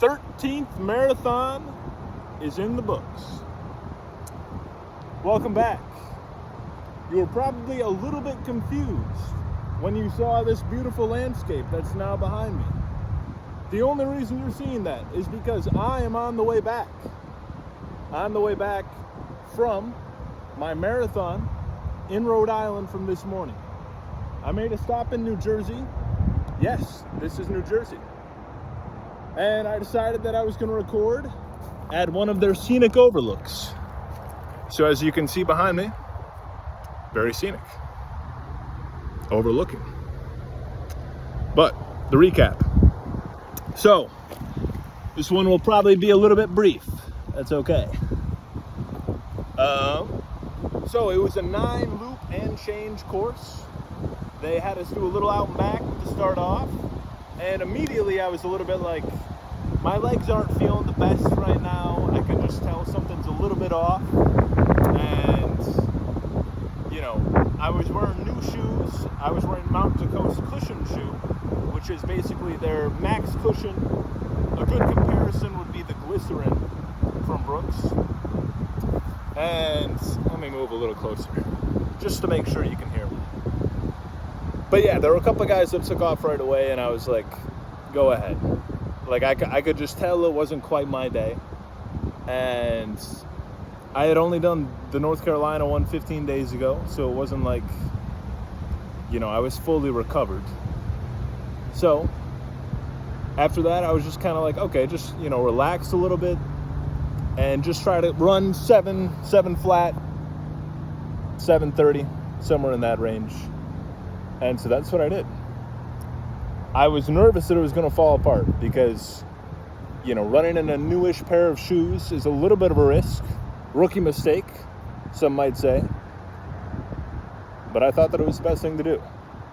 13th marathon is in the books. Welcome back. You were probably a little bit confused when you saw this beautiful landscape that's now behind me. The only reason you're seeing that is because I am on the way back. On the way back from my marathon in Rhode Island from this morning. I made a stop in New Jersey. Yes, this is New Jersey. And I decided that I was going to record at one of their scenic overlooks. So as you can see behind me, very scenic. Overlooking. But the recap. So, this one will probably be a little bit brief. That's okay. So it was a 9-loop and change course. They had us do a little out and back to start off. And immediately I was a little bit like, my legs aren't feeling the best right now. I can just tell something's a little bit off. And, you know, I was wearing new shoes. I was wearing Mount Dakota cushion shoe, which is basically their max cushion. A good comparison would be the Glycerin from Brooks. And let me move a little closer, just to make sure you can hear me. But yeah, there were a couple of guys that took off right away, and I was like, go ahead. Like, I could just tell it wasn't quite my day. And I had only done the North Carolina one 15 days ago, so it wasn't like, you know, I was fully recovered. So after that, I was just kind of like, okay, just, you know, relax a little bit and just try to run 7 flat, 7:30, somewhere in that range. And so that's what I did. I was nervous that it was going to fall apart because, you know, running in a newish pair of shoes is a little bit of a risk. Rookie mistake, some might say. But I thought that it was the best thing to do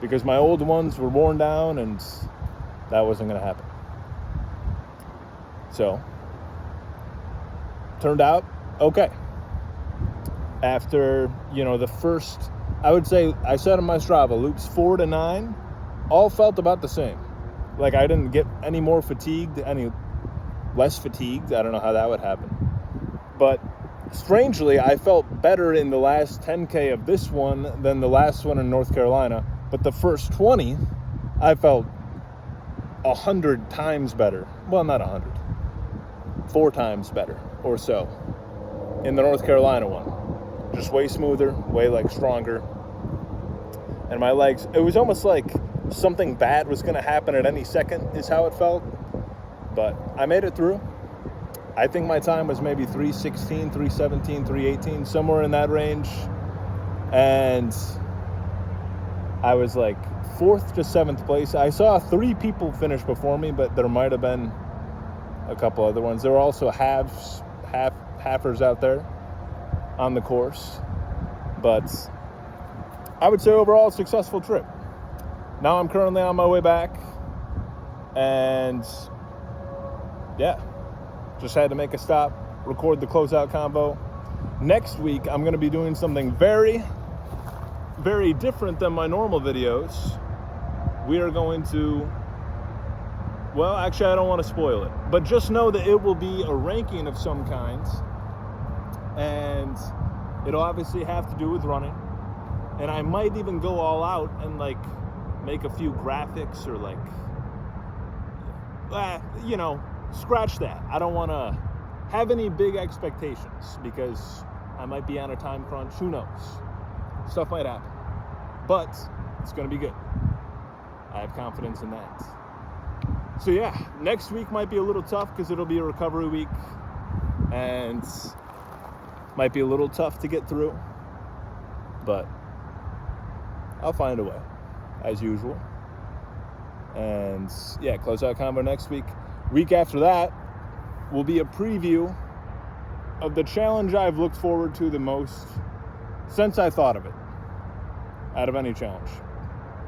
because my old ones were worn down and that wasn't going to happen. So, turned out okay. After, you know, the first, I would say, I said on my Strava, loops 4 to 9, all felt about the same. Like, I didn't get any more fatigued, any less fatigued. I don't know how that would happen. But strangely, I felt better in the last 10K of this one than the last one in North Carolina. But the first 20, I felt 100 times better. Well, not 100. 4 times better or so in the North Carolina one. Just way smoother, way like stronger. And my legs, it was almost like something bad was going to happen at any second is how it felt. But I made it through. I think my time was maybe 3:16, 3:17, 3:18, somewhere in that range. And I was like 4th to 7th place. I saw 3 people finish before me, but there might have been a couple other ones. There were also halfers out there on the course. But I would say overall a successful trip. Now I'm currently on my way back. And yeah, just had to make a stop, record the closeout convo. Next week, I'm going to be doing something very, very different than my normal videos. We are going to, well, actually, I don't want to spoil it, but just know that it will be a ranking of some kind, and it'll obviously have to do with running, and I might even go all out and, like, make a few graphics or, like, you know, scratch that. I don't want to have any big expectations because I might be on a time crunch. Who knows? Stuff might happen. But it's going to be good. I have confidence in that. So yeah, next week might be a little tough because it'll be a recovery week and might be a little tough to get through. But I'll find a way, as usual. And yeah, close out convo next week. Week after that will be a preview of the challenge I've looked forward to the most since I thought of it, out of any challenge.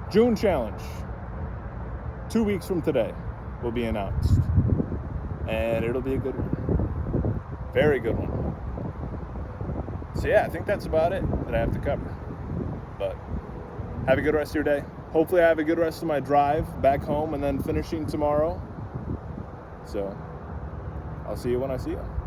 June challenge, 2 weeks from today, will be announced. And it'll be a good one. Very good one. So yeah, I think that's about it that I have to cover. But have a good rest of your day. Hopefully I have a good rest of my drive back home and then finishing tomorrow. So I'll see you when I see you.